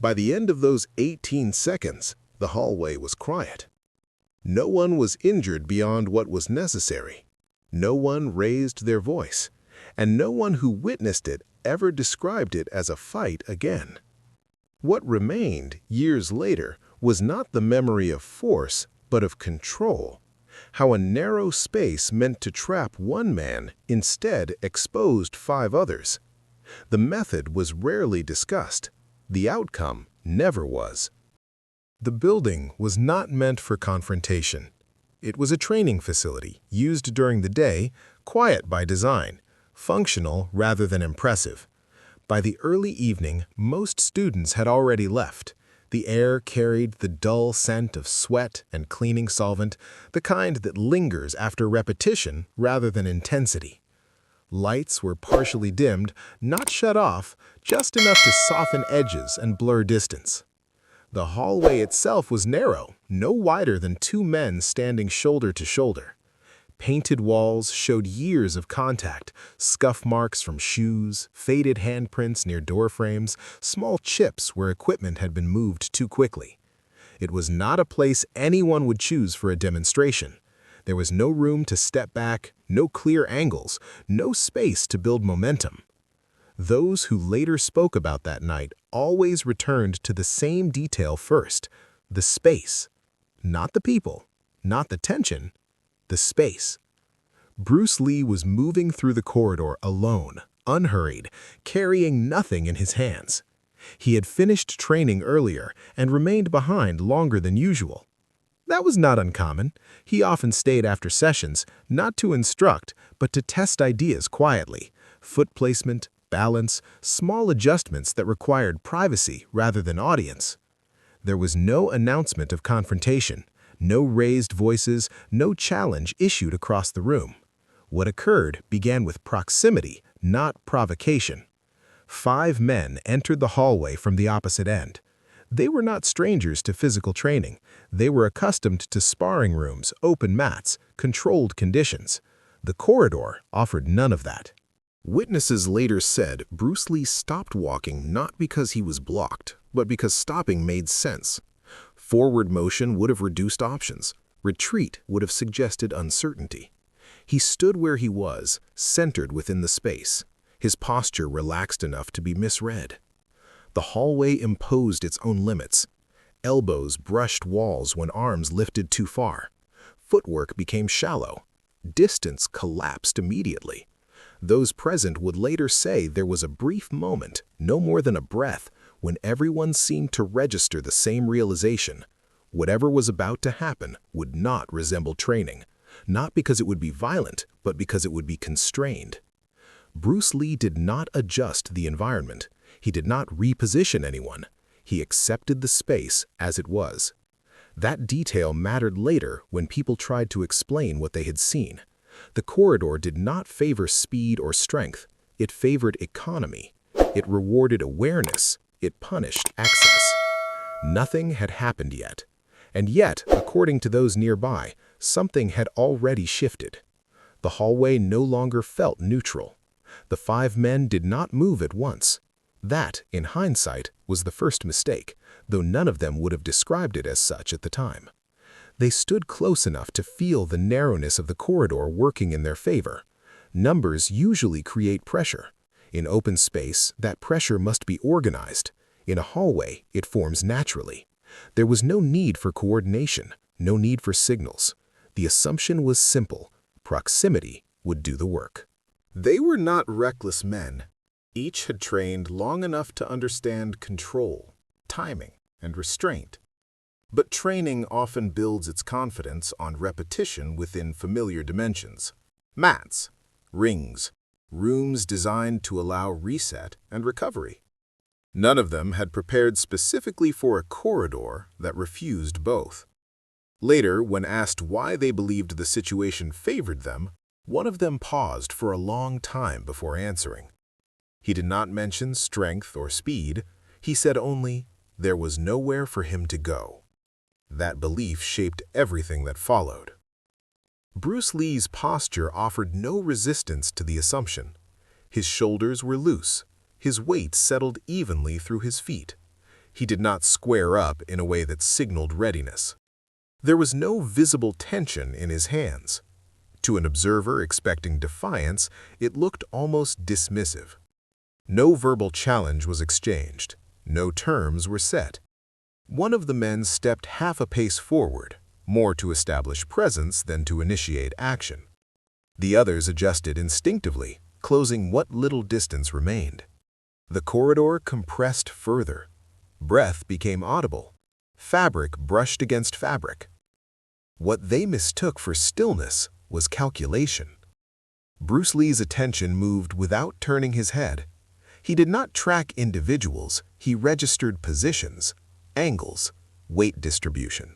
By the end of those 18 seconds, the hallway was quiet. No one was injured beyond what was necessary. No one raised their voice, and no one who witnessed it ever described it as a fight again. What remained years later was not the memory of force, but of control. How a narrow space meant to trap one man instead exposed 5 others. The method was rarely discussed. The outcome never was. The building was not meant for confrontation. It was a training facility used during the day, quiet by design, functional rather than impressive. By the early evening, most students had already left. The air carried the dull scent of sweat and cleaning solvent, the kind that lingers after repetition rather than intensity. Lights were partially dimmed, not shut off, just enough to soften edges and blur distance. The hallway itself was narrow, no wider than 2 men standing shoulder to shoulder. Painted walls showed years of contact, scuff marks from shoes, faded handprints near doorframes, small chips where equipment had been moved too quickly. It was not a place anyone would choose for a demonstration. There was no room to step back, no clear angles, no space to build momentum. Those who later spoke about that night always returned to the same detail first, the space. Not the people, not the tension, the space. Bruce Lee was moving through the corridor alone, unhurried, carrying nothing in his hands. He had finished training earlier and remained behind longer than usual. That was not uncommon. He often stayed after sessions, not to instruct, but to test ideas quietly. Foot placement, balance, small adjustments that required privacy rather than audience. There was no announcement of confrontation, no raised voices, no challenge issued across the room. What occurred began with proximity, not provocation. 5 men entered the hallway from the opposite end. They were not strangers to physical training. They were accustomed to sparring rooms, open mats, controlled conditions. The corridor offered none of that. Witnesses later said Bruce Lee stopped walking not because he was blocked, but because stopping made sense. Forward motion would have reduced options. Retreat would have suggested uncertainty. He stood where he was, centered within the space. His posture relaxed enough to be misread. The hallway imposed its own limits. Elbows brushed walls when arms lifted too far. Footwork became shallow. Distance collapsed immediately. Those present would later say there was a brief moment, no more than a breath, when everyone seemed to register the same realization. Whatever was about to happen would not resemble training, not because it would be violent, but because it would be constrained. Bruce Lee did not adjust the environment. He did not reposition anyone. He accepted the space as it was. That detail mattered later when people tried to explain what they had seen. The corridor did not favor speed or strength. It favored economy. It rewarded awareness. It punished access. Nothing had happened yet. And yet, according to those nearby, something had already shifted. The hallway no longer felt neutral. The 5 men did not move at once. That, in hindsight, was the first mistake, though none of them would have described it as such at the time. They stood close enough to feel the narrowness of the corridor working in their favor. Numbers usually create pressure. In open space, that pressure must be organized. In a hallway, it forms naturally. There was no need for coordination, no need for signals. The assumption was simple. Proximity would do the work. They were not reckless men. Each had trained long enough to understand control, timing, and restraint. But training often builds its confidence on repetition within familiar dimensions. Mats, rings, rooms designed to allow reset and recovery. None of them had prepared specifically for a corridor that refused both. Later, when asked why they believed the situation favored them, one of them paused for a long time before answering. He did not mention strength or speed. He said only, there was nowhere for him to go. That belief shaped everything that followed. Bruce Lee's posture offered no resistance to the assumption. His shoulders were loose. His weight settled evenly through his feet. He did not square up in a way that signaled readiness. There was no visible tension in his hands. To an observer expecting defiance, it looked almost dismissive. No verbal challenge was exchanged. No terms were set. One of the men stepped half a pace forward, more to establish presence than to initiate action. The others adjusted instinctively, closing what little distance remained. The corridor compressed further. Breath became audible. Fabric brushed against fabric. What they mistook for stillness was calculation. Bruce Lee's attention moved without turning his head. He did not track individuals, he registered positions, angles, weight distribution,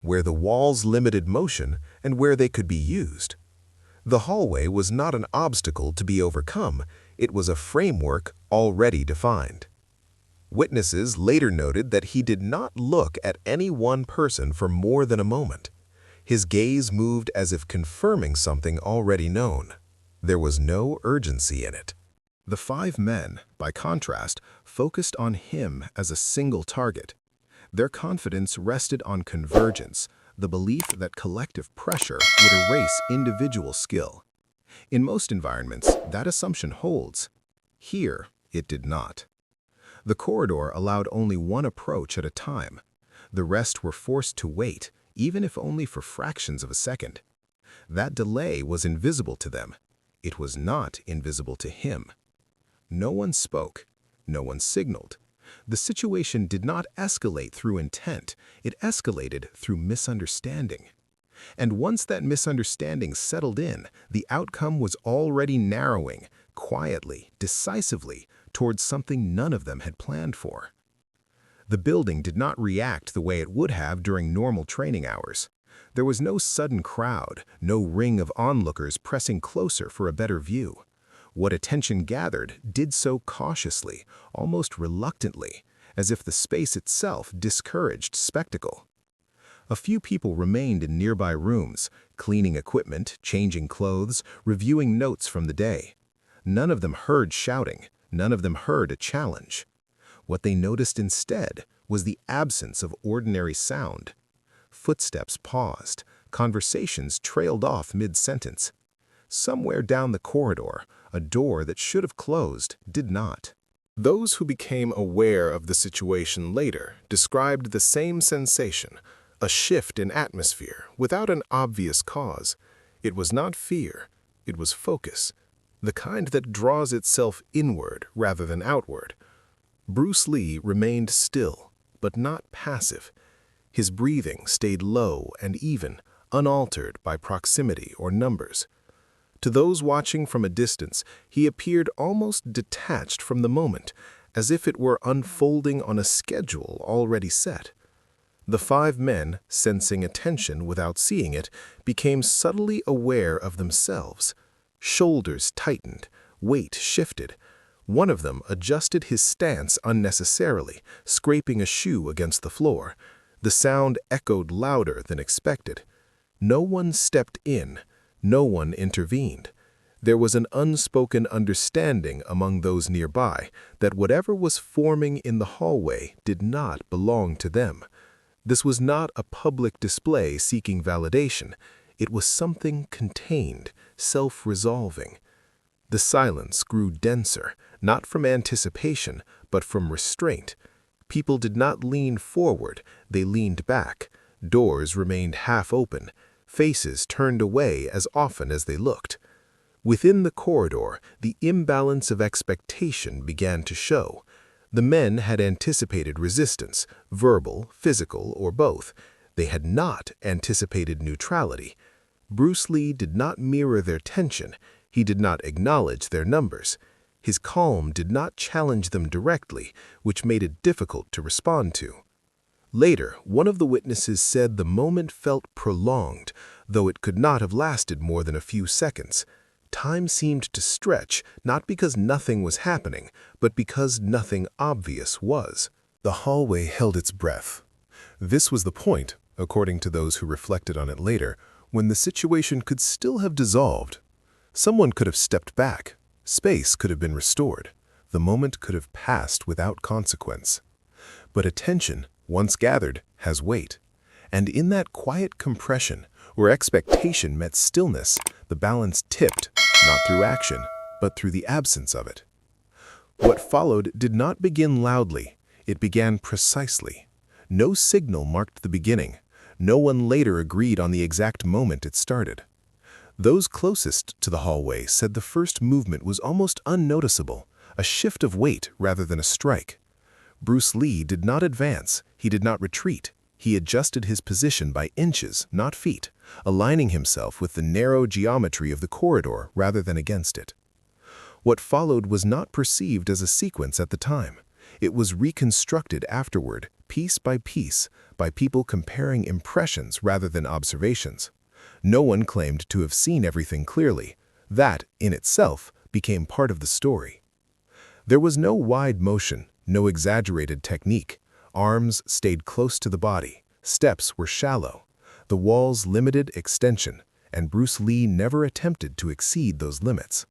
where the walls limited motion and where they could be used. The hallway was not an obstacle to be overcome, it was a framework already defined. Witnesses later noted that he did not look at any one person for more than a moment. His gaze moved as if confirming something already known. There was no urgency in it. The 5 men, by contrast, focused on him as a single target. Their confidence rested on convergence, the belief that collective pressure would erase individual skill. In most environments, that assumption holds. Here, it did not. The corridor allowed only one approach at a time. The rest were forced to wait, even if only for fractions of a second. That delay was invisible to them. It was not invisible to him. No one spoke. No one signaled. The situation did not escalate through intent. It escalated through misunderstanding. And once that misunderstanding settled in, the outcome was already narrowing, quietly, decisively, towards something none of them had planned for. The building did not react the way it would have during normal training hours. There was no sudden crowd, no ring of onlookers pressing closer for a better view. What attention gathered did so cautiously, almost reluctantly, as if the space itself discouraged spectacle. A few people remained in nearby rooms, cleaning equipment, changing clothes, reviewing notes from the day. None of them heard shouting, none of them heard a challenge. What they noticed instead was the absence of ordinary sound. Footsteps paused, conversations trailed off mid-sentence. Somewhere down the corridor, a door that should have closed did not. Those who became aware of the situation later described the same sensation, a shift in atmosphere without an obvious cause. It was not fear, it was focus, the kind that draws itself inward rather than outward. Bruce Lee remained still, but not passive. His breathing stayed low and even, unaltered by proximity or numbers. To those watching from a distance, he appeared almost detached from the moment, as if it were unfolding on a schedule already set. The 5 men, sensing attention without seeing it, became subtly aware of themselves. Shoulders tightened, weight shifted. One of them adjusted his stance unnecessarily, scraping a shoe against the floor. The sound echoed louder than expected. No one stepped in. No one intervened. There was an unspoken understanding among those nearby that whatever was forming in the hallway did not belong to them. This was not a public display seeking validation. It was something contained, self-resolving. The silence grew denser, not from anticipation, but from restraint. People did not lean forward, they leaned back. Doors remained half open. Faces turned away as often as they looked. Within the corridor, the imbalance of expectation began to show. The men had anticipated resistance, verbal, physical, or both. They had not anticipated neutrality. Bruce Lee did not mirror their tension. He did not acknowledge their numbers. His calm did not challenge them directly, which made it difficult to respond to. Later, one of the witnesses said the moment felt prolonged, though it could not have lasted more than a few seconds. Time seemed to stretch, not because nothing was happening, but because nothing obvious was. The hallway held its breath. This was the point, according to those who reflected on it later, when the situation could still have dissolved. Someone could have stepped back. Space could have been restored. The moment could have passed without consequence. But attention, once gathered, has weight. And in that quiet compression, where expectation met stillness, the balance tipped, not through action, but through the absence of it. What followed did not begin loudly, it began precisely. No signal marked the beginning. No one later agreed on the exact moment it started. Those closest to the hallway said the first movement was almost unnoticeable, a shift of weight rather than a strike. Bruce Lee did not advance, he did not retreat. He adjusted his position by inches, not feet, aligning himself with the narrow geometry of the corridor rather than against it. What followed was not perceived as a sequence at the time. It was reconstructed afterward, piece by people comparing impressions rather than observations. No one claimed to have seen everything clearly. That, in itself, became part of the story. There was no wide motion, no exaggerated technique. Arms stayed close to the body. Steps were shallow. The walls limited extension, and Bruce Lee never attempted to exceed those limits.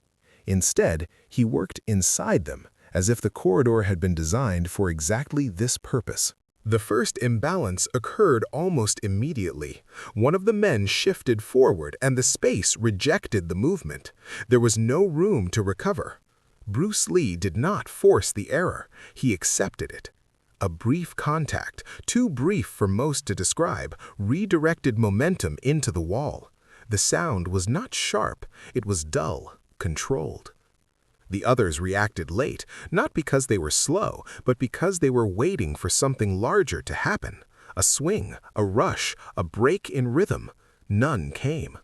Instead, he worked inside them, as if the corridor had been designed for exactly this purpose. The first imbalance occurred almost immediately. One of the men shifted forward and the space rejected the movement. There was no room to recover. Bruce Lee did not force the error, he accepted it. A brief contact, too brief for most to describe, redirected momentum into the wall. The sound was not sharp, it was dull, controlled. The others reacted late, not because they were slow, but because they were waiting for something larger to happen. A swing, a rush, a break in rhythm. None came.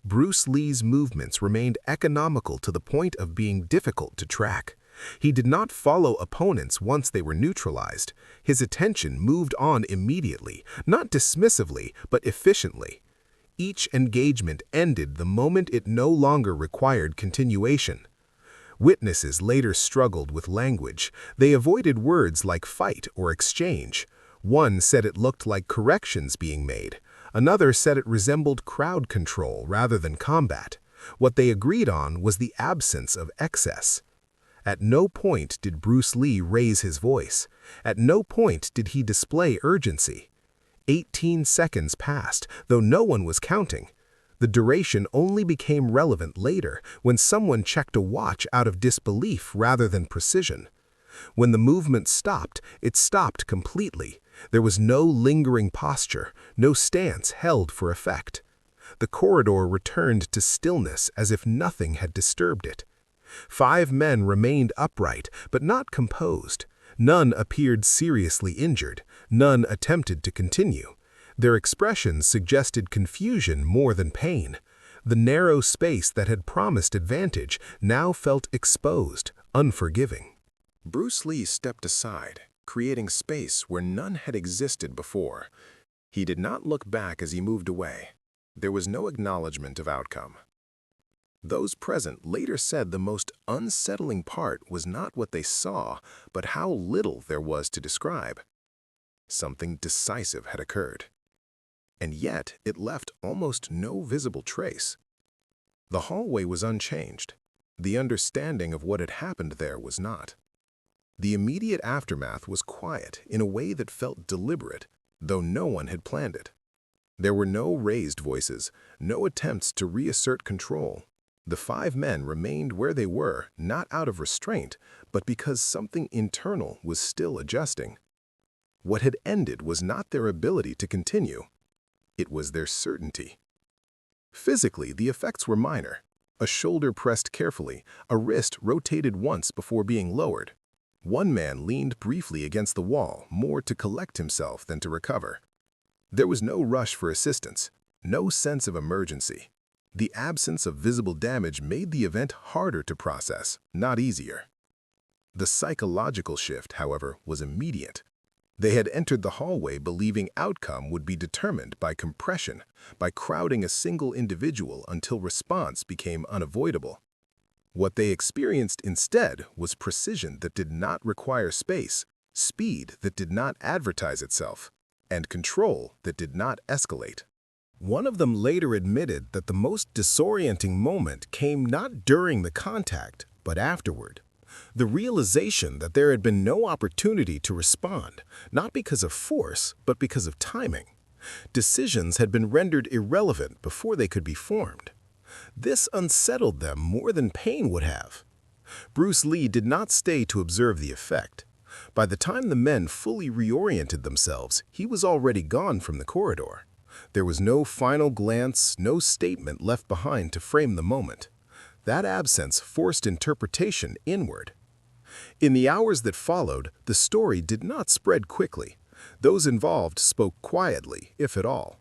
Bruce Lee's movements remained economical to the point of being difficult to track. He did not follow opponents once they were neutralized. His attention moved on immediately, not dismissively, but efficiently. Each engagement ended the moment it no longer required continuation. Witnesses later struggled with language. They avoided words like fight or exchange. One said it looked like corrections being made. Another said it resembled crowd control rather than combat. What they agreed on was the absence of excess. At no point did Bruce Lee raise his voice. At no point did he display urgency. 18 seconds passed, though no one was counting. The duration only became relevant later, when someone checked a watch out of disbelief rather than precision. When the movement stopped, it stopped completely. There was no lingering posture, no stance held for effect. The corridor returned to stillness as if nothing had disturbed it. 5 men remained upright, but not composed. None appeared seriously injured. None attempted to continue. Their expressions suggested confusion more than pain. The narrow space that had promised advantage now felt exposed, unforgiving. Bruce Lee stepped aside, creating space where none had existed before. He did not look back as he moved away. There was no acknowledgement of outcome. Those present later said the most unsettling part was not what they saw, but how little there was to describe. Something decisive had occurred. And yet it left almost no visible trace. The hallway was unchanged. The understanding of what had happened there was not. The immediate aftermath was quiet in a way that felt deliberate, though no one had planned it. There were no raised voices, no attempts to reassert control. The 5 men remained where they were, not out of restraint, but because something internal was still adjusting. What had ended was not their ability to continue. It was their certainty. Physically, the effects were minor. A shoulder pressed carefully, a wrist rotated once before being lowered. One man leaned briefly against the wall, more to collect himself than to recover. There was no rush for assistance, no sense of emergency. The absence of visible damage made the event harder to process, not easier. The psychological shift, however, was immediate. They had entered the hallway believing outcome would be determined by compression, by crowding a single individual until response became unavoidable. What they experienced instead was precision that did not require space, speed that did not advertise itself, and control that did not escalate. One of them later admitted that the most disorienting moment came not during the contact, but afterward. The realization that there had been no opportunity to respond, not because of force, but because of timing. Decisions had been rendered irrelevant before they could be formed. This unsettled them more than pain would have. Bruce Lee did not stay to observe the effect. By the time the men fully reoriented themselves, he was already gone from the corridor. There was no final glance, no statement left behind to frame the moment. That absence forced interpretation inward. In the hours that followed, the story did not spread quickly. Those involved spoke quietly, if at all.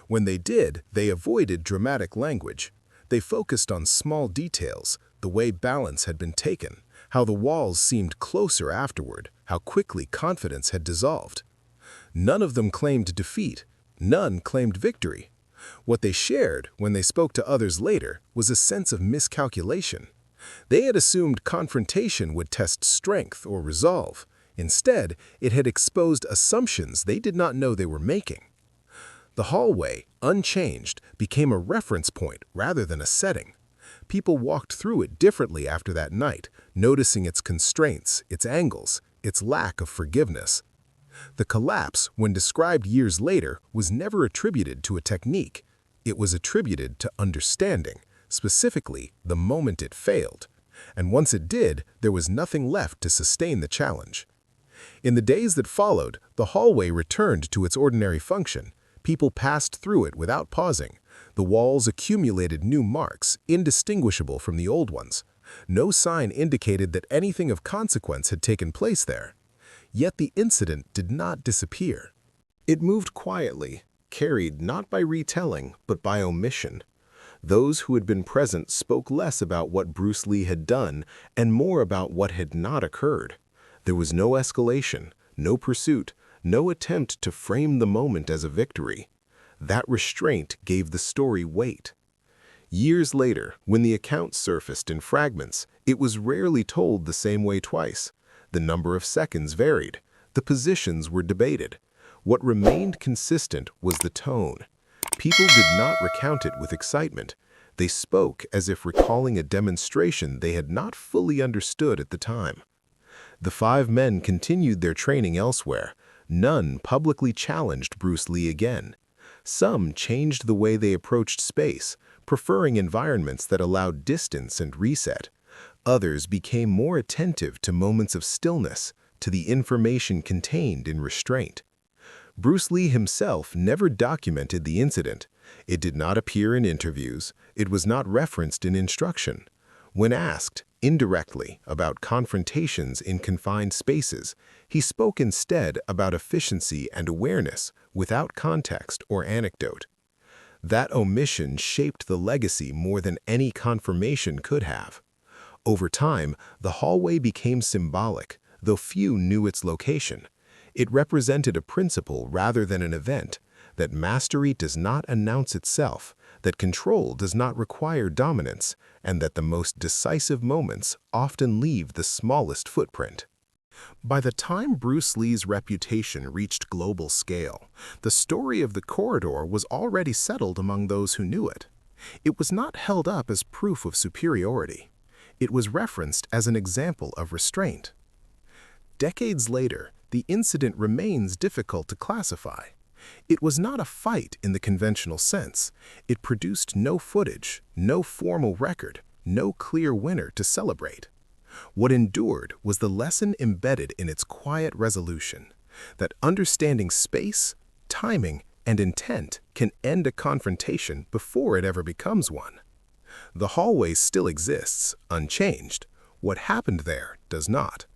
When they did, they avoided dramatic language. They focused on small details, the way balance had been taken, how the walls seemed closer afterward, how quickly confidence had dissolved. None of them claimed defeat. None claimed victory. What they shared when they spoke to others later was a sense of miscalculation. They had assumed confrontation would test strength or resolve. Instead, it had exposed assumptions they did not know they were making. The hallway, unchanged, became a reference point rather than a setting. People walked through it differently after that night, noticing its constraints, its angles, its lack of forgiveness. The collapse, when described years later, was never attributed to a technique. It was attributed to understanding, specifically the moment it failed. And once it did, there was nothing left to sustain the challenge. In the days that followed, the hallway returned to its ordinary function. People passed through it without pausing. The walls accumulated new marks, indistinguishable from the old ones. No sign indicated that anything of consequence had taken place there. Yet the incident did not disappear. It moved quietly, carried not by retelling, but by omission. Those who had been present spoke less about what Bruce Lee had done and more about what had not occurred. There was no escalation, no pursuit, no attempt to frame the moment as a victory. That restraint gave the story weight. Years later, when the account surfaced in fragments, it was rarely told the same way twice. The number of seconds varied. The positions were debated. What remained consistent was the tone. People did not recount it with excitement. They spoke as if recalling a demonstration they had not fully understood at the time. The 5 men continued their training elsewhere. None publicly challenged Bruce Lee again. Some changed the way they approached space, preferring environments that allowed distance and reset. Others became more attentive to moments of stillness, to the information contained in restraint. Bruce Lee himself never documented the incident. It did not appear in interviews. It was not referenced in instruction. When asked, indirectly, about confrontations in confined spaces, he spoke instead about efficiency and awareness without context or anecdote. That omission shaped the legacy more than any confirmation could have. Over time, the hallway became symbolic, though few knew its location. It represented a principle rather than an event, that mastery does not announce itself, that control does not require dominance, and that the most decisive moments often leave the smallest footprint. By the time Bruce Lee's reputation reached global scale, the story of the corridor was already settled among those who knew it. It was not held up as proof of superiority. It was referenced as an example of restraint. Decades later, the incident remains difficult to classify. It was not a fight in the conventional sense. It produced no footage, no formal record, no clear winner to celebrate. What endured was the lesson embedded in its quiet resolution, that understanding space, timing, and intent can end a confrontation before it ever becomes one. The hallway still exists, unchanged. What happened there does not.